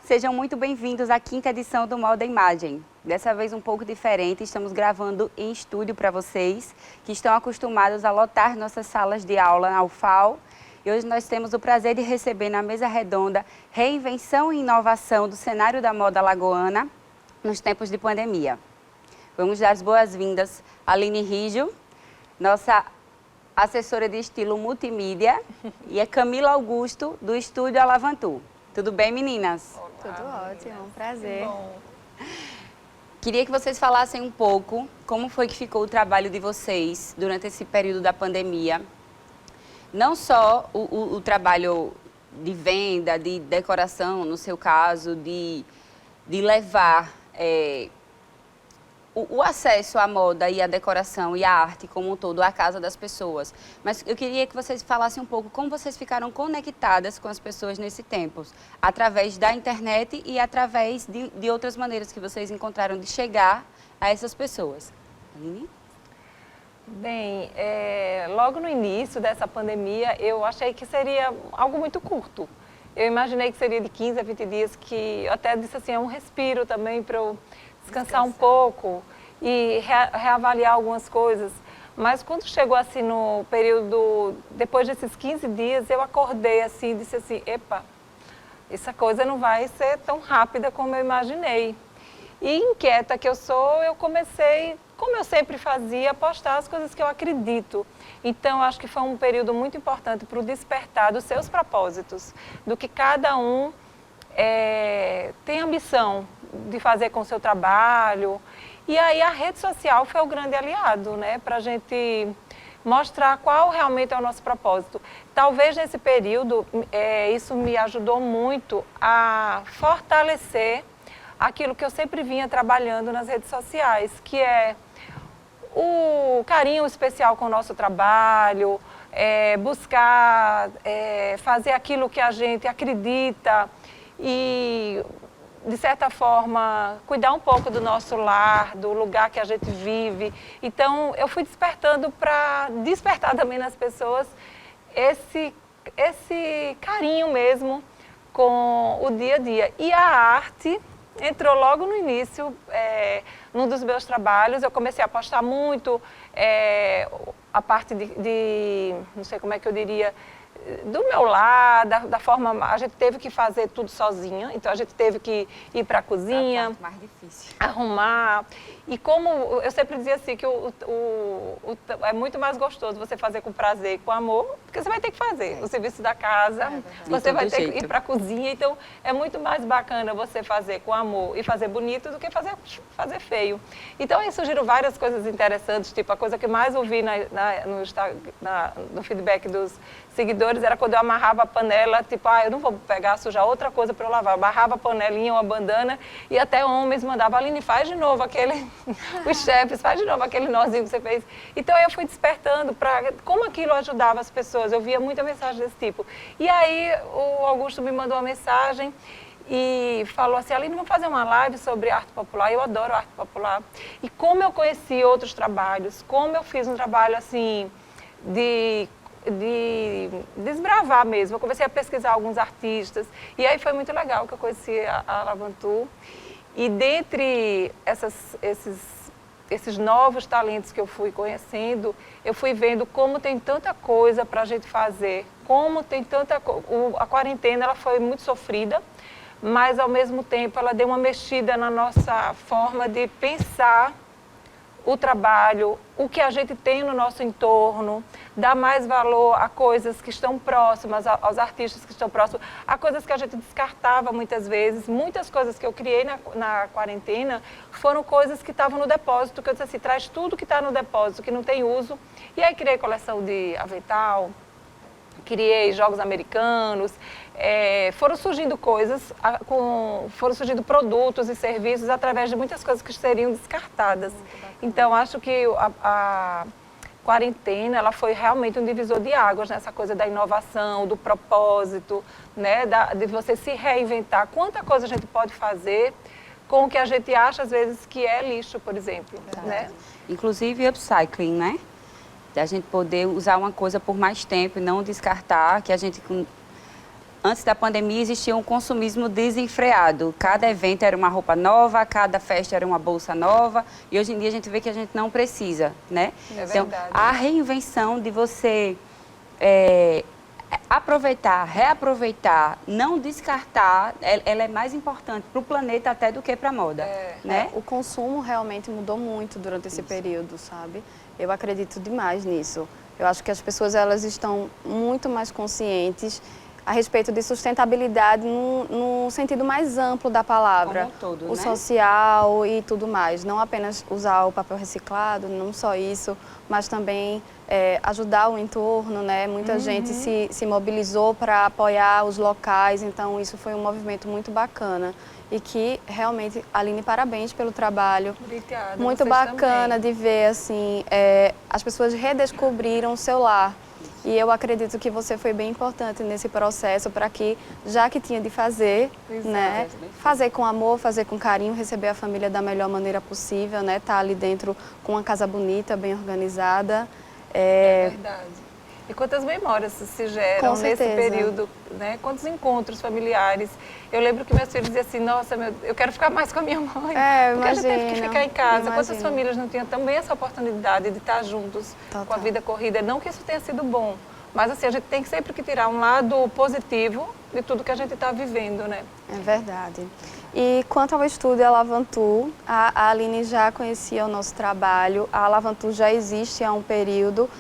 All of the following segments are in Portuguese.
sejam muito bem-vindos à 5ª edição do Molda Imagem. Dessa vez um pouco diferente, estamos gravando em estúdio para vocês, que estão acostumados a lotar nossas salas de aula na UFAL. E hoje nós temos o prazer de receber na mesa redonda reinvenção e inovação do cenário da moda alagoana nos tempos de pandemia. Vamos dar as boas-vindas a Aline Rijo, nossa assessora de estilo multimídia, e a Camila Augusto, do Estúdio Alavantu. Tudo bem, meninas? Olá, Tudo ótimo, meninas. um prazer. Bom. Queria que vocês falassem um pouco como foi que ficou o trabalho de vocês durante esse período da pandemia. Não só o trabalho de venda, de decoração, no seu caso, de levar o acesso à moda e à decoração e à arte como um todo à casa das pessoas. Mas eu queria que vocês falassem um pouco como vocês ficaram conectadas com as pessoas nesse tempo, através da internet e através de outras maneiras que vocês encontraram de chegar a essas pessoas. Aline? Bem, logo no início dessa pandemia, eu achei que seria algo muito curto. Eu imaginei que seria de 15 a 20 dias, que eu até disse assim, é um respiro também para eu descansar um pouco e reavaliar algumas coisas. Mas quando chegou assim no período, depois desses 15 dias, eu acordei assim e disse assim, epa, essa coisa não vai ser tão rápida como eu imaginei. E inquieta que eu sou, eu comecei, como eu sempre fazia, a postar as coisas que eu acredito. Então, acho que foi um período muito importante para o despertar dos seus propósitos, do que cada um tem ambição de fazer com o seu trabalho. E aí a rede social foi o grande aliado, né, para a gente mostrar qual realmente é o nosso propósito. Talvez nesse período isso me ajudou muito a fortalecer aquilo que eu sempre vinha trabalhando nas redes sociais, que é o carinho especial com o nosso trabalho, buscar fazer aquilo que a gente acredita e, de certa forma, cuidar um pouco do nosso lar, do lugar que a gente vive. Então, eu fui despertando para despertar também nas pessoas esse carinho mesmo com o dia a dia. E a arte entrou logo no início, num dos meus trabalhos. Eu comecei a postar muito a parte não sei como é que eu diria, do meu lar, da forma, a gente teve que fazer tudo sozinha, então a gente teve que ir para a cozinha, A parte mais difícil. arrumar. E como eu sempre dizia assim, que é muito mais gostoso você fazer com prazer e com amor, porque você vai ter que fazer o serviço da casa, você vai ter que ir para a cozinha, então é muito mais bacana você fazer com amor e fazer bonito do que fazer feio. Eu surgiram várias coisas interessantes, tipo a coisa que mais ouvi no feedback dos seguidores era quando eu amarrava a panela, tipo, eu não vou pegar, sujar outra coisa para eu lavar. Eu amarrava a panelinha, uma bandana, e até homens mandavam, Aline, faz de novo os chefes, faz de novo aquele nozinho que você fez. Então eu fui despertando para como aquilo ajudava as pessoas. Eu via muita mensagem desse tipo. E aí o Augusto me mandou uma mensagem e falou assim, Aline, vamos fazer uma live sobre arte popular. Eu adoro arte popular. E como eu conheci outros trabalhos, como eu fiz um trabalho assim de desbravar mesmo. Eu comecei a pesquisar alguns artistas e aí foi muito legal que eu conheci a Alavantu. E dentre esses novos talentos que eu fui conhecendo, eu fui vendo como tem tanta coisa para a gente fazer, como tem tanta a quarentena ela foi muito sofrida, mas ao mesmo tempo ela deu uma mexida na nossa forma de pensar o trabalho, o que a gente tem no nosso entorno, dá mais valor a coisas que estão próximas, aos artistas que estão próximos, a coisas que a gente descartava muitas vezes. Muitas coisas que eu criei na quarentena foram coisas que estavam no depósito, que eu disse assim, traz tudo que está no depósito, que não tem uso. E aí criei coleção de avental, criei jogos americanos, foram surgindo coisas, foram surgindo produtos e serviços através de muitas coisas que seriam descartadas. Então, acho que a quarentena ela foi realmente um divisor de águas nessa coisa da inovação, do propósito, né, de você se reinventar. Quanta coisa a gente pode fazer com o que a gente acha, às vezes, que é lixo, por exemplo. Né? Inclusive upcycling, né? A gente poder usar uma coisa por mais tempo e não descartar, que a gente antes da pandemia existia um consumismo desenfreado. Cada evento era uma roupa nova, cada festa era uma bolsa nova. E hoje em dia a gente vê que a gente não precisa, né? É Então, verdade. a reinvenção de você aproveitar, reaproveitar, não descartar, ela é mais importante para o planeta até do que para a moda, né? O consumo realmente mudou muito durante esse período, sabe? Eu acredito demais nisso. Eu acho que as pessoas elas estão muito mais conscientes a respeito de sustentabilidade no sentido mais amplo da palavra. Como um todo, o né? social e tudo mais. Não apenas usar o papel reciclado, não só isso, mas também ajudar o entorno, né? Muita gente se mobilizou para apoiar os locais, então isso foi um movimento muito bacana. E que realmente, Aline, parabéns pelo trabalho. Obrigada, Muito vocês bacana também. de ver, assim, as pessoas redescobriram o seu lar. E eu acredito que você foi bem importante nesse processo para que, já que tinha de fazer, né, fazer com amor, fazer com carinho, receber a família da melhor maneira possível, né, tá ali dentro com uma casa bonita, bem organizada. É verdade. E quantas memórias se geram Com nesse certeza. período, né? Quantos encontros familiares. Eu lembro que meus filhos diziam assim, nossa, eu quero ficar mais com a minha mãe. Porque a gente teve que imagino, ficar em casa. Quantas imagino. famílias não tinham também essa oportunidade de estar juntos Total. com a vida corrida? Não que isso tenha sido bom, mas assim, a gente tem sempre que tirar um lado positivo de tudo que a gente está vivendo, né? É verdade. E quanto ao estúdio Alavantu, a Aline já conhecia o nosso trabalho, a Alavantu já existe há um período,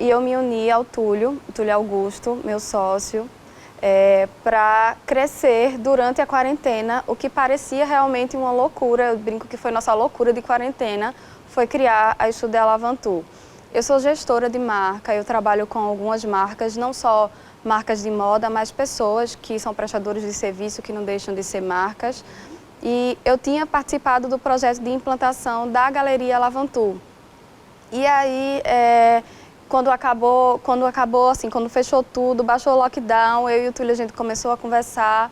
e eu me uni ao Túlio Augusto, meu sócio, para crescer durante a quarentena, o que parecia realmente uma loucura, eu brinco que foi nossa loucura de quarentena, foi criar a Estúdio Alavantu. Eu sou gestora de marca, eu trabalho com algumas marcas, não só marcas de moda, mas pessoas que são prestadores de serviço, que não deixam de ser marcas. E eu tinha participado do projeto de implantação da Galeria Alavantu. E aí, quando fechou tudo, baixou o lockdown, eu e o Túlio, a gente começou a conversar.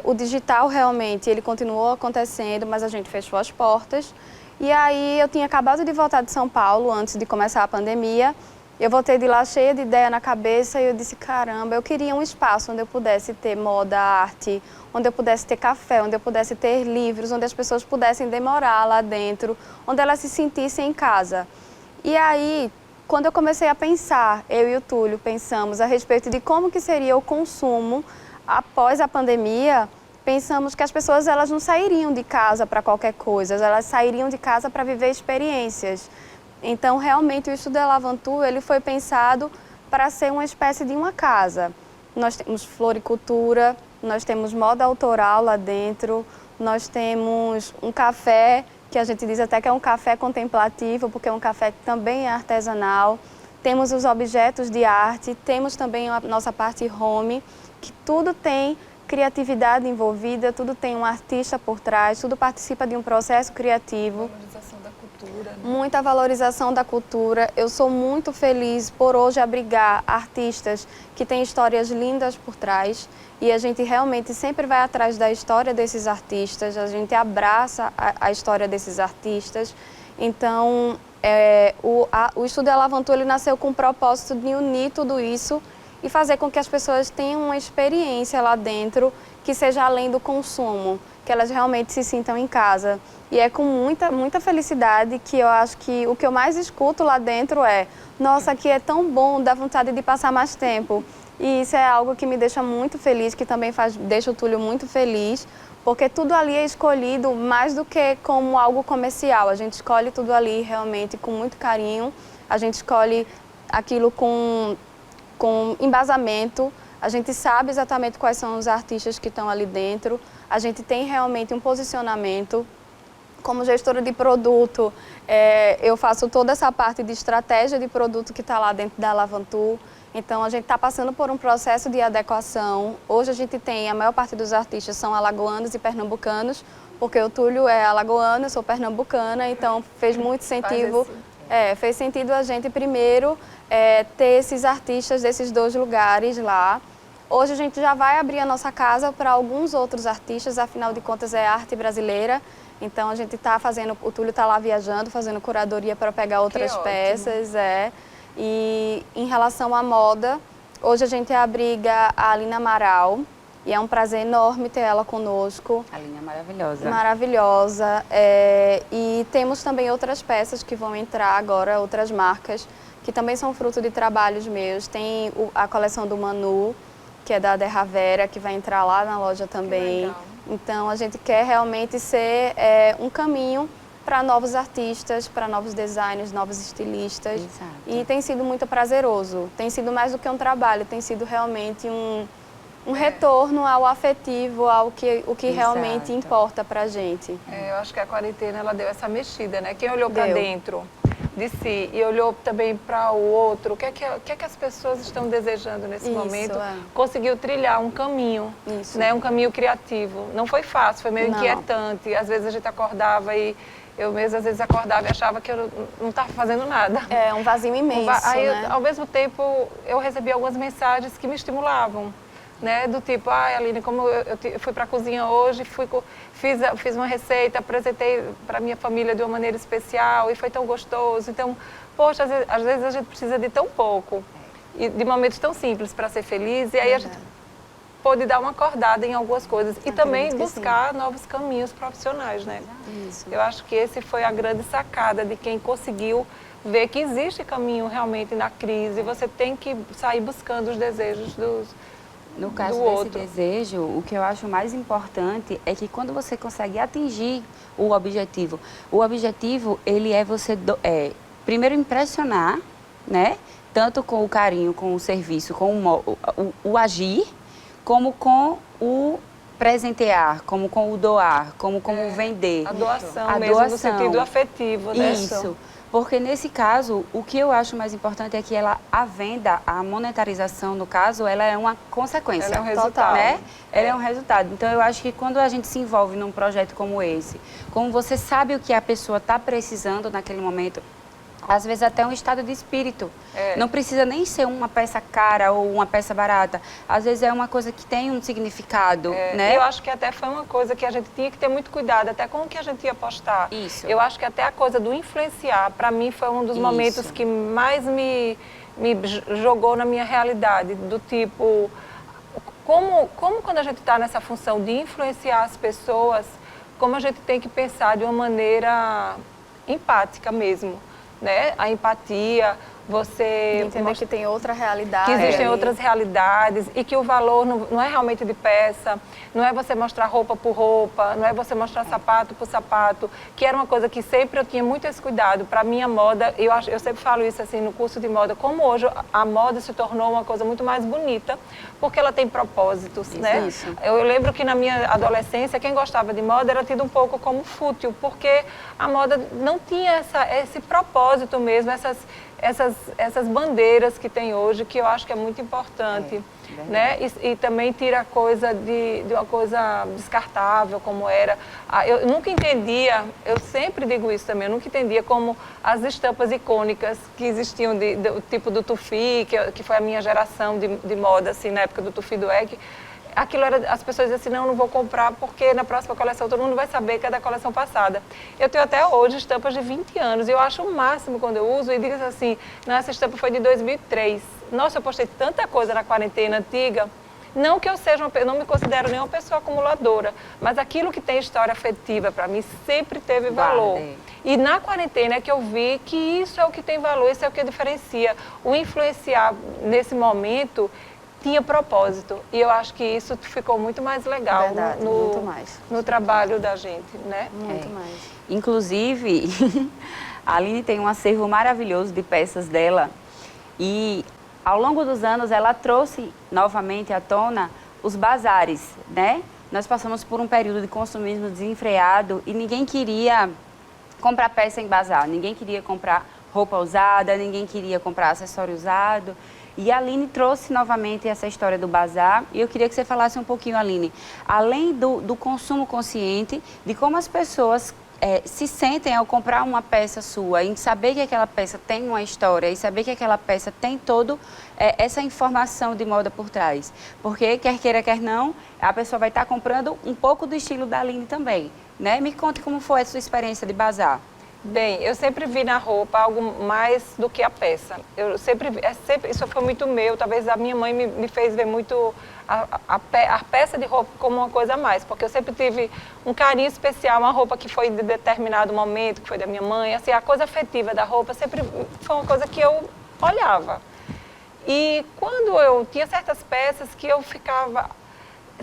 O digital realmente, ele continuou acontecendo, mas a gente fechou as portas. E aí, eu tinha acabado de voltar de São Paulo, antes de começar a pandemia. Eu voltei de lá cheia de ideia na cabeça e eu disse, caramba, eu queria um espaço onde eu pudesse ter moda, arte, onde eu pudesse ter café, onde eu pudesse ter livros, onde as pessoas pudessem demorar lá dentro, onde elas se sentissem em casa. E aí, quando eu comecei a pensar, eu e o Túlio pensamos a respeito de como que seria o consumo após a pandemia, pensamos que as pessoas elas não sairiam de casa para qualquer coisa, elas sairiam de casa para viver experiências. Então, realmente, o Estúdio Alavantu, ele foi pensado para ser uma espécie de uma casa. Nós temos floricultura, nós temos moda autoral lá dentro, nós temos um café, que a gente diz até que é um café contemplativo, porque é um café que também é artesanal. Temos os objetos de arte, temos também a nossa parte home, que tudo tem criatividade envolvida, tudo tem um artista por trás, tudo participa de um processo criativo. Valorização da cultura, né? Muita valorização da cultura. Eu sou muito feliz por hoje abrigar artistas que têm histórias lindas por trás e a gente realmente sempre vai atrás da história desses artistas, a gente abraça a história desses artistas. Então, o Estúdio Alavantu ele nasceu com o propósito de unir tudo isso e fazer com que as pessoas tenham uma experiência lá dentro que seja além do consumo, que elas realmente se sintam em casa. E é com muita felicidade que eu acho que o que eu mais escuto lá dentro é nossa, aqui é tão bom, dá vontade de passar mais tempo. E isso é algo que me deixa muito feliz, que também deixa o Túlio muito feliz, porque tudo ali é escolhido mais do que como algo comercial. A gente escolhe tudo ali realmente com muito carinho, a gente escolhe aquilo com embasamento, a gente sabe exatamente quais são os artistas que estão ali dentro, a gente tem realmente um posicionamento. Como gestora de produto, eu faço toda essa parte de estratégia de produto que está lá dentro da Alavantu. Então, a gente está passando por um processo de adequação. Hoje a gente tem, a maior parte dos artistas são alagoanos e pernambucanos, porque o Túlio é alagoano, eu sou pernambucana, então fez muito sentido. Fez sentido a gente primeiro ter esses artistas desses dois lugares lá. Hoje a gente já vai abrir a nossa casa para alguns outros artistas, afinal de contas é arte brasileira. Então a gente está fazendo, o Túlio está lá viajando, fazendo curadoria para pegar outras peças. E em relação à moda, Hoje a gente abriga a Aline Amaral e é um prazer enorme ter ela conosco. A Aline é maravilhosa. Maravilhosa. E temos também outras peças que vão entrar agora, outras marcas, que também são fruto de trabalhos meus. Tem a coleção do Manu, que é da Derravera, que vai entrar lá na loja também. Então a gente quer realmente ser um caminho para novos artistas, para novos designers, novos estilistas. Exato. E tem sido muito prazeroso. Tem sido mais do que um trabalho, tem sido realmente um retorno ao afetivo, ao que realmente importa para a gente. Eu acho que a quarentena ela deu essa mexida, né? Quem olhou para dentro de si e olhou também para o outro, o que é que as pessoas estão desejando nesse momento, conseguiu trilhar um caminho, né? Um caminho criativo. Não foi fácil, foi meio inquietante. Às vezes a gente acordava e eu mesma às vezes acordava e achava que eu não estava fazendo nada. É um vazio imenso, Aí, né? ao mesmo tempo, eu recebi algumas mensagens que me estimulavam. Né, do tipo, Aline, como eu fui para a cozinha hoje, fiz uma receita, apresentei para minha família de uma maneira especial e foi tão gostoso. Então, poxa, às vezes a gente precisa de tão pouco e de momentos tão simples para ser feliz, e aí a gente pôde dar uma acordada em algumas coisas e também buscar novos caminhos profissionais, né? Isso. Eu acho que esse foi a grande sacada de quem conseguiu ver que existe caminho realmente na crise, você tem que sair buscando os desejos No caso desse desejo, o que eu acho mais importante é que quando você consegue atingir o objetivo ele é você, primeiro impressionar, né? Tanto com o carinho, com o serviço, com o agir, como com o presentear, como com o doar, como o vender. A doação mesmo, no sentido afetivo, né? Isso. Porque nesse caso, o que eu acho mais importante é que a venda, a monetarização, no caso, ela é uma consequência. Ela é um resultado. Né? Ela é um resultado. Então, eu acho que quando a gente se envolve num projeto como esse, como você sabe o que a pessoa está precisando naquele momento, às vezes até um estado de espírito. Não precisa nem ser uma peça cara ou uma peça barata. Às vezes é uma coisa que tem um significado, né? Eu acho que até foi uma coisa que a gente tinha que ter muito cuidado, até com o que a gente ia postar. Isso. Eu acho que até a coisa do influenciar, para mim, foi um dos momentos que mais me jogou na minha realidade, do tipo, como quando a gente está nessa função de influenciar as pessoas, como a gente tem que pensar de uma maneira empática mesmo. Né? A empatia, você... Entender que tem outra realidade. Que existem outras realidades e que o valor não é realmente de peça, não é você mostrar roupa por roupa, não é você mostrar sapato por sapato, que era uma coisa que sempre eu tinha muito esse cuidado. Para mim, a moda, eu sempre falo isso assim no curso de moda, como hoje a moda se tornou uma coisa muito mais bonita, porque ela tem propósitos, né? Isso. Eu lembro que na minha adolescência, quem gostava de moda era tido um pouco como fútil, porque a moda não tinha esse propósito mesmo, essas bandeiras que tem hoje, que eu acho que é muito importante, né? E também tira a coisa de uma coisa descartável, como era. Eu nunca entendia, eu sempre digo isso também, eu nunca entendia como as estampas icônicas que existiam, do tipo do Tufi, que foi a minha geração de moda, assim, na época do Tufi do Egg. Aquilo era, as pessoas diziam assim, não vou comprar porque na próxima coleção todo mundo vai saber que é da coleção passada. Eu tenho até hoje estampas de 20 anos e eu acho o máximo quando eu uso e digo assim, não, essa estampa foi de 2003. Nossa, eu postei tanta coisa na quarentena antiga. Não que eu seja não me considero nem uma pessoa acumuladora, mas aquilo que tem história afetiva para mim sempre teve valor. E na quarentena é que eu vi que isso é o que tem valor, isso é o que diferencia. O influenciar nesse momento tinha propósito. E eu acho que isso ficou muito mais legal no trabalho da gente, né? Muito mais. Inclusive, a Aline tem um acervo maravilhoso de peças dela e ao longo dos anos ela trouxe novamente à tona os bazares, né? Nós passamos por um período de consumismo desenfreado e ninguém queria comprar peça em bazar, ninguém queria comprar roupa usada, ninguém queria comprar acessório usado. E a Aline trouxe novamente essa história do bazar e eu queria que você falasse um pouquinho, Aline, além do consumo consciente, de como as pessoas se sentem ao comprar uma peça sua, em saber que aquela peça tem uma história e saber que aquela peça tem toda essa informação de moda por trás. Porque, quer queira, quer não, a pessoa vai estar comprando um pouco do estilo da Aline também, né? Me conte como foi a sua experiência de bazar. Bem, eu sempre vi na roupa algo mais do que a peça. Eu sempre, isso foi muito meu, talvez a minha mãe me fez ver muito a peça de roupa como uma coisa a mais, porque eu sempre tive um carinho especial, uma roupa que foi de determinado momento, que foi da minha mãe, assim, a coisa afetiva da roupa sempre foi uma coisa que eu olhava. E quando eu tinha certas peças que eu ficava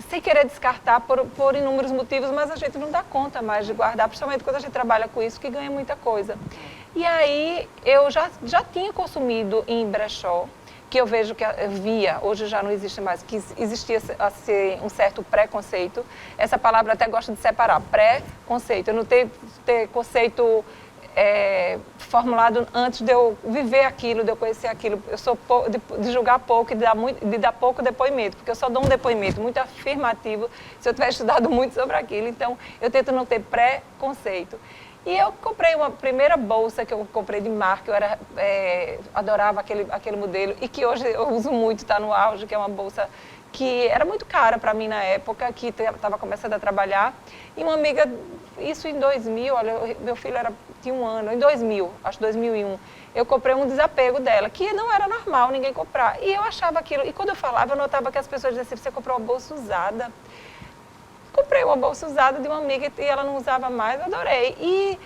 sem querer descartar por inúmeros motivos, mas a gente não dá conta mais de guardar, principalmente quando a gente trabalha com isso, que ganha muita coisa. E aí eu já tinha consumido em brechó, que eu vejo que eu via, hoje já não existe mais, que existia assim, um certo preconceito. Essa palavra eu até gosto de separar, pré-conceito. Eu não tenho conceito formulado antes de eu viver aquilo, de eu conhecer aquilo. Eu sou de julgar pouco e de dar pouco depoimento, porque eu só dou um depoimento muito afirmativo se eu tiver estudado muito sobre aquilo. Então, eu tento não ter preconceito. E eu comprei uma primeira bolsa que eu comprei de marca, eu adorava aquele modelo e que hoje eu uso muito, está no auge, que é uma bolsa que era muito cara para mim na época, que estava começando a trabalhar. E uma amiga, isso em 2000, olha, meu filho tinha 1 ano, em 2000, acho 2001, eu comprei um desapego dela, que não era normal ninguém comprar. E eu achava aquilo, e quando eu falava, eu notava que as pessoas diziam assim, você comprou uma bolsa usada. Comprei uma bolsa usada de uma amiga e ela não usava mais, adorei. E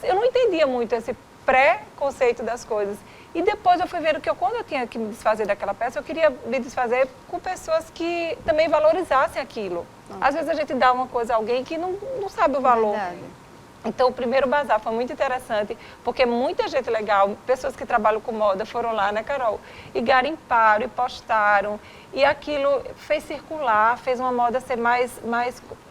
eu não entendia muito esse pré-conceito das coisas. E depois eu fui vendo que quando eu tinha que me desfazer daquela peça, eu queria me desfazer com pessoas que também valorizassem aquilo. Às vezes a gente dá uma coisa a alguém que não sabe o valor. Verdade. Então, o primeiro bazar foi muito interessante, porque muita gente legal, pessoas que trabalham com moda foram lá, né, Carol? E garimparam, e postaram, e aquilo fez circular, fez uma moda ser mais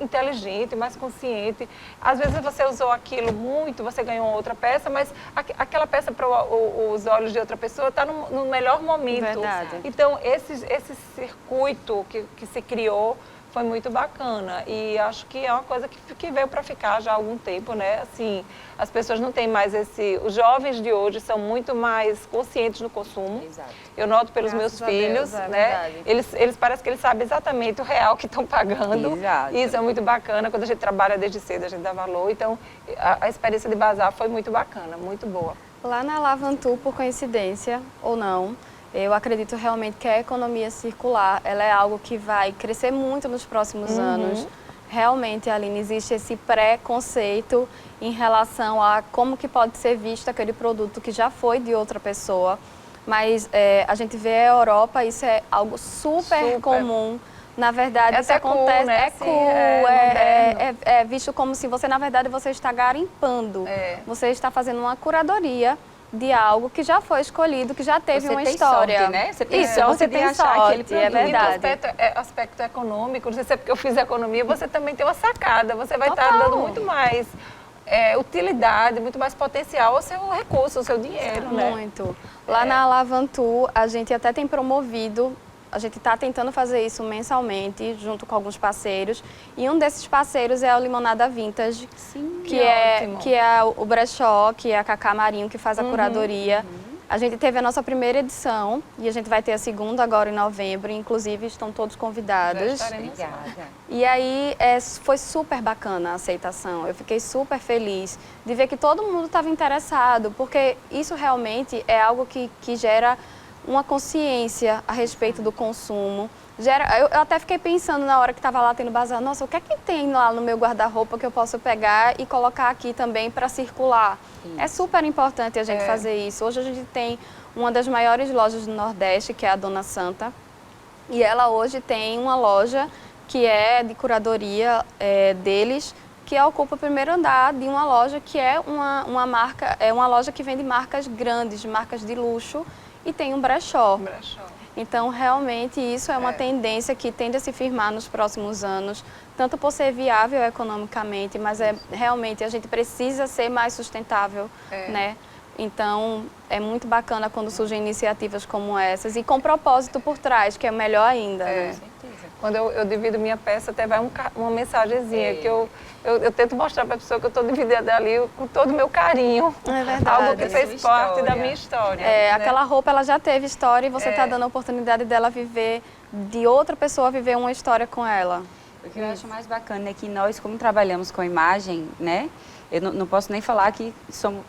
inteligente, mais consciente. Às vezes você usou aquilo muito, você ganhou outra peça, mas aquela peça para os olhos de outra pessoa está no melhor momento. Verdade. Então, esse circuito que se criou foi muito bacana e acho que é uma coisa que veio para ficar já há algum tempo, né? Assim, as pessoas não têm mais os jovens de hoje são muito mais conscientes no consumo. Exato. Eu noto pelos Graças meus a filhos, Deus, é né? verdade. Eles parecem que eles sabem exatamente o real que estão pagando. Exato. Isso é muito bacana, quando a gente trabalha desde cedo, a gente dá valor. Então, a experiência de bazar foi muito bacana, muito boa. Lá na Lavantu, por coincidência ou não, eu acredito realmente que a economia circular, ela é algo que vai crescer muito nos próximos anos. Realmente, Aline, existe esse preconceito em relação a como que pode ser visto aquele produto que já foi de outra pessoa. Mas a gente vê a Europa, isso é algo super comum. Na verdade, isso até cool, acontece, né? é Assim, cool, é visto como se você, na verdade, você está garimpando. Você está fazendo uma curadoria de algo que já foi escolhido, que já teve uma história. Sorte, né? Você tem Isso, sorte você de tem achar aquele sorte, é produto. verdade. E no aspecto econômico, não sei se é porque eu fiz economia, você também tem uma sacada, você vai estar Total. dando muito mais utilidade, muito mais potencial ao seu recurso, ao seu dinheiro, né? Muito. Lá na Lavantu, a gente até tem promovido, a gente está tentando fazer isso mensalmente, junto com alguns parceiros. E um desses parceiros é o Limonada Vintage, Sim, que é o brechó, que é a Cacá Marinho, que faz a curadoria. A gente teve a nossa primeira edição e a gente vai ter a segunda agora em novembro. Inclusive, estão todos convidados. Obrigada. E aí foi super bacana a aceitação. Eu fiquei super feliz de ver que todo mundo estava interessado, porque isso realmente é algo que gera uma consciência a respeito do consumo. Eu até fiquei pensando na hora que estava lá tendo bazar, nossa, o que é que tem lá no meu guarda-roupa que eu posso pegar e colocar aqui também para circular? Isso. É super importante a gente fazer isso. Hoje a gente tem uma das maiores lojas do Nordeste, que é a Dona Santa, e ela hoje tem uma loja que é de curadoria deles, que ocupa o primeiro andar de uma loja que é uma marca, é uma loja que vende marcas grandes, marcas de luxo, e tem um brechó. Então, realmente, isso é uma tendência que tende a se firmar nos próximos anos, tanto por ser viável economicamente, mas realmente a gente precisa ser mais sustentável, né? Então, é muito bacana quando surgem iniciativas como essas e com propósito por trás, que é melhor ainda, né? Quando eu divido minha peça, até vai uma mensagenzinha que eu tento mostrar para a pessoa que eu estou dividindo ali com todo o meu carinho. É verdade. Algo que fez parte da minha história. Né? Aquela roupa, ela já teve história e você está dando a oportunidade dela viver, de outra pessoa viver uma história com ela. O que eu acho mais bacana é que nós, como trabalhamos com imagem, né? Eu não posso nem falar que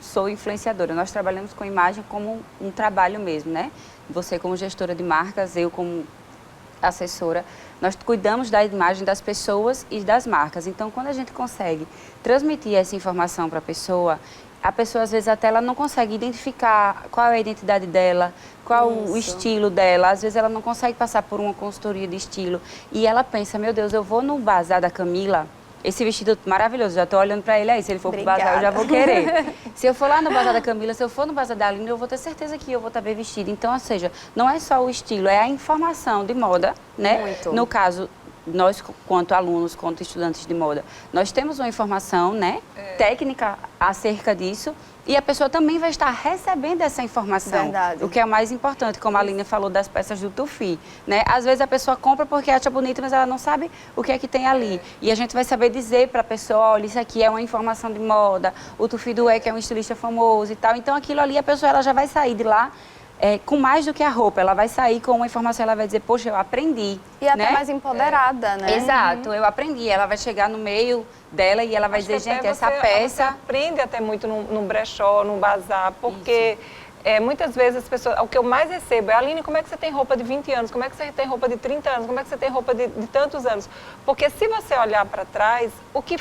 sou influenciadora. Nós trabalhamos com imagem como um trabalho mesmo, né? Você como gestora de marcas, eu como assessora, nós cuidamos da imagem das pessoas e das marcas. Então, quando a gente consegue transmitir essa informação para a pessoa às vezes até ela não consegue identificar qual é a identidade dela, qual o estilo dela. Às vezes ela não consegue passar por uma consultoria de estilo e ela pensa, meu Deus, eu vou no bazar da Camila, esse vestido maravilhoso, já estou olhando para ele aí, se ele for para o bazar eu já vou querer. Se eu for lá no bazar da Camila, se eu for no bazar da Aline, eu vou ter certeza que eu vou estar bem vestida. Então, ou seja, não é só o estilo, é a informação de moda, né? Muito. No caso, nós, quanto alunos, quanto estudantes de moda, nós temos uma informação, né, técnica acerca disso e a pessoa também vai estar recebendo essa informação. Verdade. O que é o mais importante, como a Aline falou das peças do Tufi, né? Às vezes a pessoa compra porque acha bonito, mas ela não sabe o que é que tem ali. E a gente vai saber dizer para a pessoa, olha, isso aqui é uma informação de moda, o Tufi Dué, que é um estilista famoso e tal. Então aquilo ali, a pessoa ela já vai sair de lá com mais do que a roupa, ela vai sair com uma informação, ela vai dizer, poxa, eu aprendi. E até né? mais empoderada, né? Exato, eu aprendi. Ela vai chegar no meio dela e ela vai dizer, gente, essa peça... Você aprende até muito num brechó, num bazar, porque muitas vezes as pessoas... O que eu mais recebo é, Aline, como é que você tem roupa de 20 anos? Como é que você tem roupa de 30 anos? Como é que você tem roupa de tantos anos? Porque se você olhar para trás, o que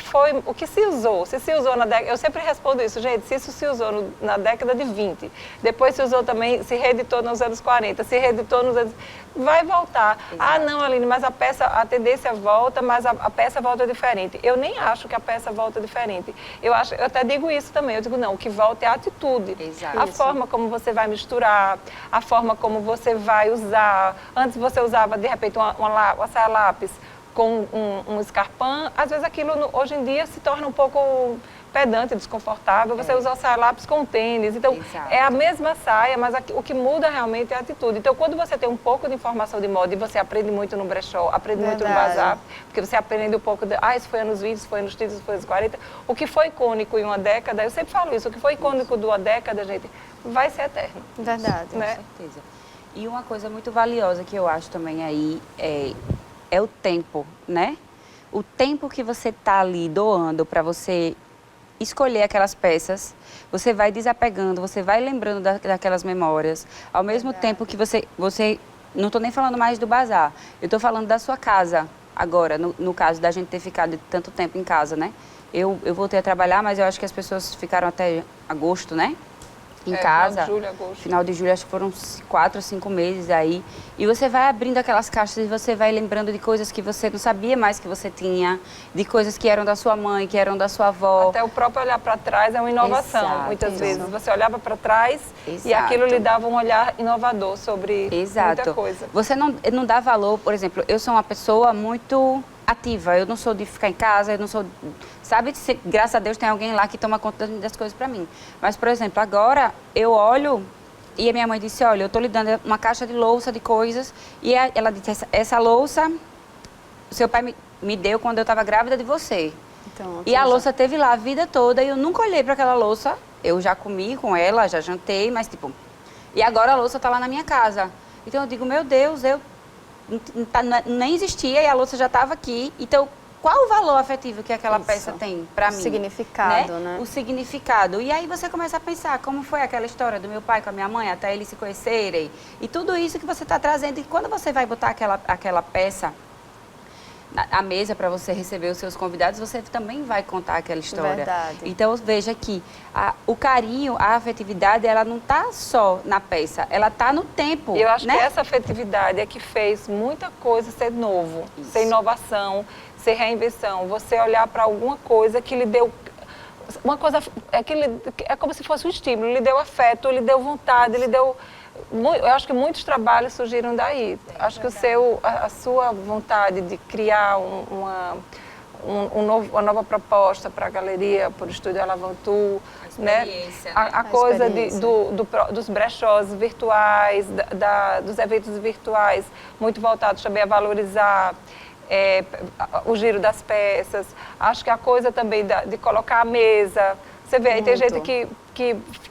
se usou? Se usou na década... Eu sempre respondo isso, gente, se isso se usou na década de 20, depois se usou também, se reeditou nos anos 40, se reeditou nos anos... Vai voltar. Exato. Ah, não, Aline, mas a tendência volta, mas a peça volta diferente. Eu nem acho que a peça volta diferente. Eu até digo isso também. Eu digo, não, o que volta é a atitude. Exato. A forma como você vai misturar, a forma como você vai usar. Antes você usava, de repente, uma saia lápis com um escarpão. Às vezes aquilo, hoje em dia, se torna um pouco pedante, desconfortável. Você usa a saia lápis com tênis. Então, exato, é a mesma saia, mas o que muda realmente é a atitude. Então, quando você tem um pouco de informação de moda e você aprende muito no brechó, aprende muito no bazar, porque você aprende um pouco de, isso foi anos 20, isso foi anos 30, isso foi anos 40. O que foi icônico em uma década, eu sempre falo isso, o que foi icônico de uma década, gente, vai ser eterno. Verdade. Né? Com certeza. E uma coisa muito valiosa que eu acho também aí é o tempo, né? O tempo que você tá ali doando para você escolher aquelas peças, você vai desapegando, você vai lembrando daquelas memórias, ao mesmo tempo que você não estou nem falando mais do bazar, eu estou falando da sua casa agora, no caso da gente ter ficado tanto tempo em casa, né? Eu voltei a trabalhar, mas eu acho que as pessoas ficaram até agosto, né? Em casa, final de julho, acho que foram 4 ou 5 meses aí. E você vai abrindo aquelas caixas e você vai lembrando de coisas que você não sabia mais que você tinha, de coisas que eram da sua mãe, que eram da sua avó. Até o próprio olhar para trás é uma inovação, exato, muitas vezes. Você olhava para trás e aquilo lhe dava um olhar inovador sobre muita coisa. Você não dá valor, por exemplo, eu sou uma pessoa muito ativa, eu não sou de ficar em casa, eu não sou, sabe, graças a Deus tem alguém lá que toma conta das coisas para mim. Mas, por exemplo, agora eu olho e a minha mãe disse, olha, eu estou lhe dando uma caixa de louça, de coisas, e ela disse, essa louça, seu pai me deu quando eu estava grávida de você. Então, e a louça teve lá a vida toda e eu nunca olhei para aquela louça, eu já comi com ela, já jantei, mas tipo, e agora a louça está lá na minha casa. Então eu digo, meu Deus, nem existia e a louça já estava aqui. Então, qual o valor afetivo que aquela peça tem para mim? O significado, né? O significado. E aí você começa a pensar como foi aquela história do meu pai com a minha mãe, até eles se conhecerem. E tudo isso que você está trazendo. E quando você vai botar aquela peça à mesa para você receber os seus convidados, você também vai contar aquela história. Verdade. Então, veja que o carinho, a afetividade, ela não está só na peça, ela está no tempo. Eu acho que essa afetividade é que fez muita coisa ser novo, ser inovação, ser reinvenção. Você olhar para alguma coisa que lhe deu... Uma coisa... É como se fosse um estímulo, lhe deu afeto, lhe deu vontade, lhe deu... Eu acho que muitos trabalhos surgiram daí. Acho que a sua vontade de criar uma nova proposta para a galeria, para o Estúdio Alavantu, né? A coisa dos brechós virtuais, dos eventos virtuais, muito voltados também a valorizar o giro das peças. Acho que a coisa também de colocar a mesa. Você vê, aí tem gente que...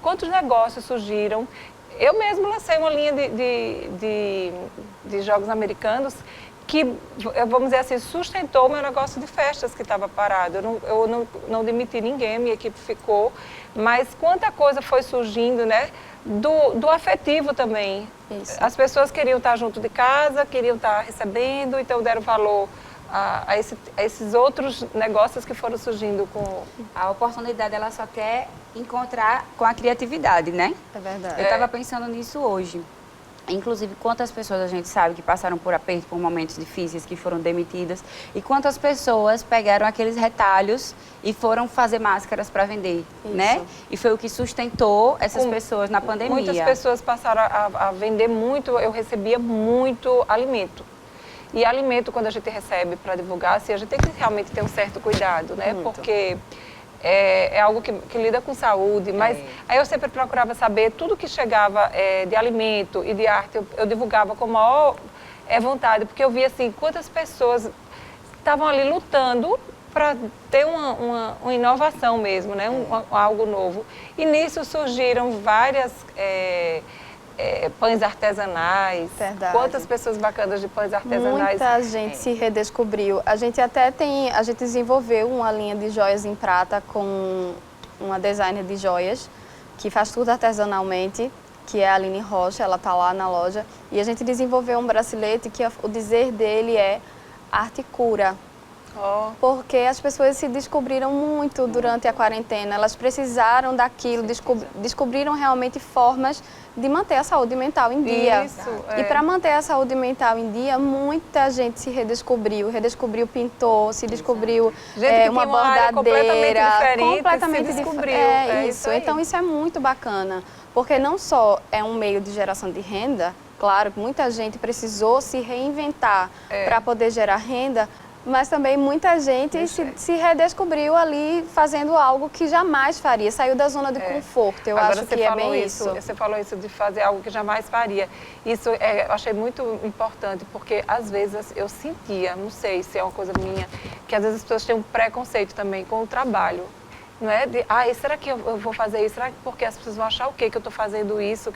Quantos negócios surgiram? Eu mesmo lancei uma linha de jogos americanos que, vamos dizer assim, sustentou o meu negócio de festas que estava parado. Eu não demiti ninguém, minha equipe ficou, mas quanta coisa foi surgindo, né? Do afetivo também. Isso. As pessoas queriam estar junto de casa, queriam estar recebendo, então deram valor a esses outros negócios que foram surgindo com... A oportunidade, ela só quer encontrar com a criatividade, né? É verdade. Eu estava pensando nisso hoje. Inclusive, quantas pessoas a gente sabe que passaram por aperto, por momentos difíceis, que foram demitidas, e quantas pessoas pegaram aqueles retalhos e foram fazer máscaras para vender, né? E foi o que sustentou essas pessoas na pandemia. Muitas pessoas passaram a vender muito, eu recebia muito alimento. E alimento, quando a gente recebe para divulgar, assim, a gente tem que realmente ter um certo cuidado, né? Porque é algo que lida com saúde, mas aí eu sempre procurava saber tudo que chegava de alimento e de arte, eu divulgava com a maior vontade, porque eu via assim, quantas pessoas estavam ali lutando para ter uma inovação mesmo, né? Algo novo. E nisso surgiram várias pães artesanais. Verdade. Quantas pessoas bacanas de pães artesanais. Muita gente se redescobriu. A gente desenvolveu uma linha de joias em prata com uma designer de joias que faz tudo artesanalmente, que é a Aline Rocha, ela está lá na loja. E a gente desenvolveu um bracelete que o dizer dele é arte cura. Porque as pessoas se descobriram muito durante a quarentena, elas precisaram daquilo, descobriram realmente formas de manter a saúde mental em dia. Isso, E para manter a saúde mental em dia, muita gente se redescobriu pintor, se descobriu uma bordadeira, completamente se descobriu. Isso. Então isso é muito bacana, porque não só é um meio de geração de renda, claro, muita gente precisou se reinventar para poder gerar renda, mas também muita gente se redescobriu ali fazendo algo que jamais faria, saiu da zona de conforto. Eu acho que é bem isso. Você falou isso de fazer algo que jamais faria. Isso eu achei muito importante, porque às vezes eu sentia, não sei se é uma coisa minha, que às vezes as pessoas têm um preconceito também com o trabalho. Não é de, será que eu vou fazer isso? Será que porque as pessoas vão achar o quê? Que eu estou fazendo isso?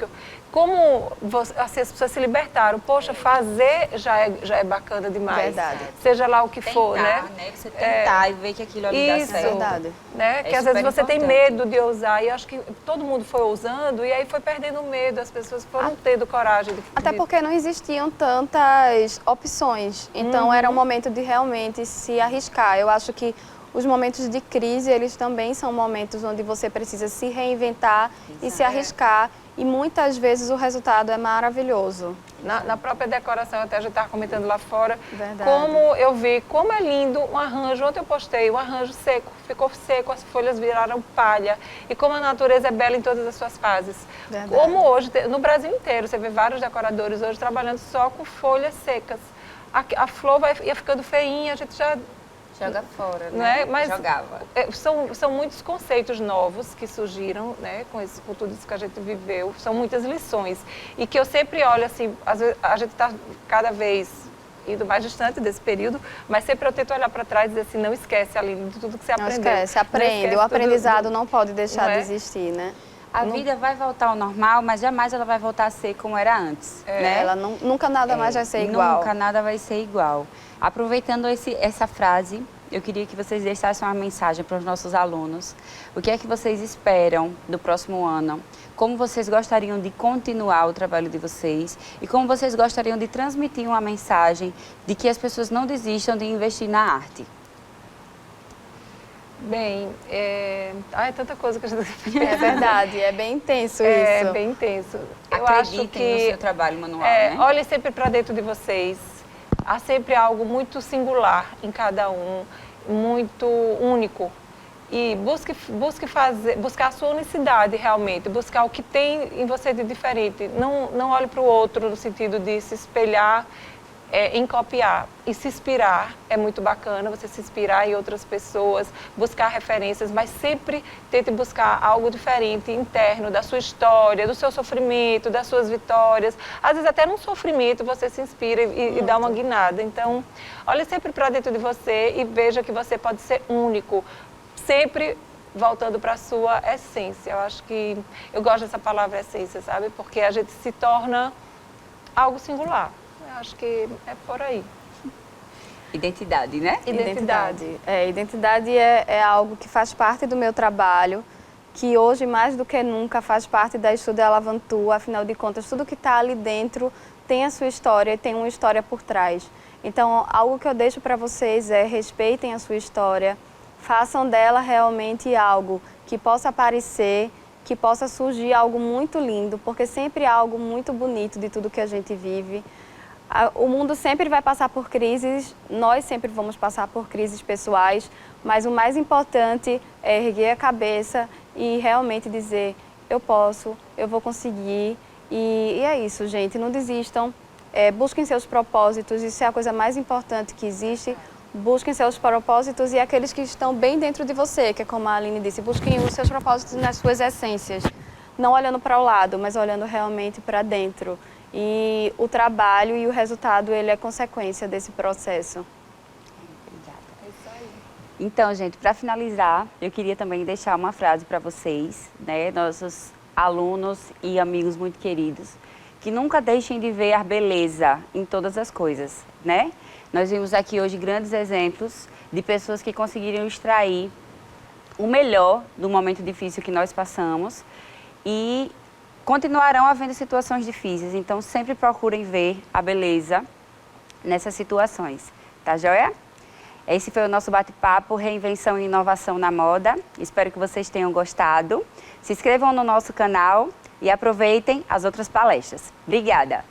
Como assim, as pessoas se libertaram? Poxa, fazer já é bacana demais. Verdade. Seja lá o que tentar, for, né? Você tentar e ver que aquilo ali dá certo. Verdade. Né? Que às vezes você tem medo de ousar. E eu acho que todo mundo foi ousando e aí foi perdendo o medo. As pessoas foram tendo coragem. Até porque não existiam tantas opções. Então era um momento de realmente se arriscar. Eu acho que os momentos de crise, eles também são momentos onde você precisa se reinventar e se arriscar. E muitas vezes o resultado é maravilhoso. Na própria decoração, até a gente estava comentando lá fora, Verdade. como eu vi, como é lindo um arranjo. Ontem eu postei um arranjo seco, ficou seco, as folhas viraram palha. E como a natureza é bela em todas as suas fases. Verdade. Como hoje, no Brasil inteiro, você vê vários decoradores hoje trabalhando só com folhas secas. A flor ia ficando feinha, a gente já... Joga fora, né? Mas jogava. São muitos conceitos novos que surgiram, né? Com tudo isso que a gente viveu. São muitas lições. E que eu sempre olho assim, às vezes a gente está cada vez indo mais distante desse período, mas sempre eu tento olhar para trás e dizer assim, não esquece, Aline, de tudo que você aprendeu. Não esquece, aprende. O aprendizado não pode deixar de existir, né? A vida vai voltar ao normal, mas jamais ela vai voltar a ser como era antes, né? Ela nunca nada mais vai ser igual. Nunca nada vai ser igual. Aproveitando essa frase, eu queria que vocês deixassem uma mensagem para os nossos alunos. O que é que vocês esperam do próximo ano? Como vocês gostariam de continuar o trabalho de vocês? E como vocês gostariam de transmitir uma mensagem de que as pessoas não desistam de investir na arte? Bem, é tanta coisa que a gente... É verdade, é bem intenso isso. É bem intenso. Eu Acreditem acho que, no seu trabalho manual, né? Olhem sempre para dentro de vocês. Há sempre algo muito singular em cada um, muito único. E buscar a sua unicidade realmente, buscar o que tem em você de diferente. Não olhe para o outro no sentido de se espelhar em copiar. E se inspirar é muito bacana, você se inspirar em outras pessoas, buscar referências, mas sempre tente buscar algo diferente, interno, da sua história, do seu sofrimento, das suas vitórias. Às vezes até num sofrimento você se inspira e dá uma guinada. Então, olhe sempre para dentro de você e veja que você pode ser único, sempre voltando para a sua essência. Eu acho que, eu gosto dessa palavra essência, sabe? Porque a gente se torna algo singular. Eu acho que é por aí. Identidade, né? Identidade é algo que faz parte do meu trabalho, que hoje, mais do que nunca, faz parte da Estúdio Alavantu. Afinal de contas, tudo que está ali dentro tem a sua história e tem uma história por trás. Então, algo que eu deixo para vocês é respeitem a sua história, façam dela realmente algo que possa aparecer, que possa surgir algo muito lindo, porque sempre há algo muito bonito de tudo que a gente vive. O mundo sempre vai passar por crises, nós sempre vamos passar por crises pessoais, mas o mais importante é erguer a cabeça e realmente dizer, eu posso, eu vou conseguir. E é isso, gente, não desistam, busquem seus propósitos, isso é a coisa mais importante que existe. Busquem seus propósitos e aqueles que estão bem dentro de você, que é como a Aline disse, busquem os seus propósitos nas suas essências, não olhando para o lado, mas olhando realmente para dentro. E o trabalho e o resultado, ele é consequência desse processo. É isso aí. Então, gente, para finalizar, eu queria também deixar uma frase para vocês, né, nossos alunos e amigos muito queridos, que nunca deixem de ver a beleza em todas as coisas, né? Nós vimos aqui hoje grandes exemplos de pessoas que conseguiram extrair o melhor do momento difícil que nós passamos e continuarão havendo situações difíceis, então sempre procurem ver a beleza nessas situações, tá joia? Esse foi o nosso bate-papo, Reinvenção e Inovação na Moda. Espero que vocês tenham gostado. Se inscrevam no nosso canal e aproveitem as outras palestras. Obrigada!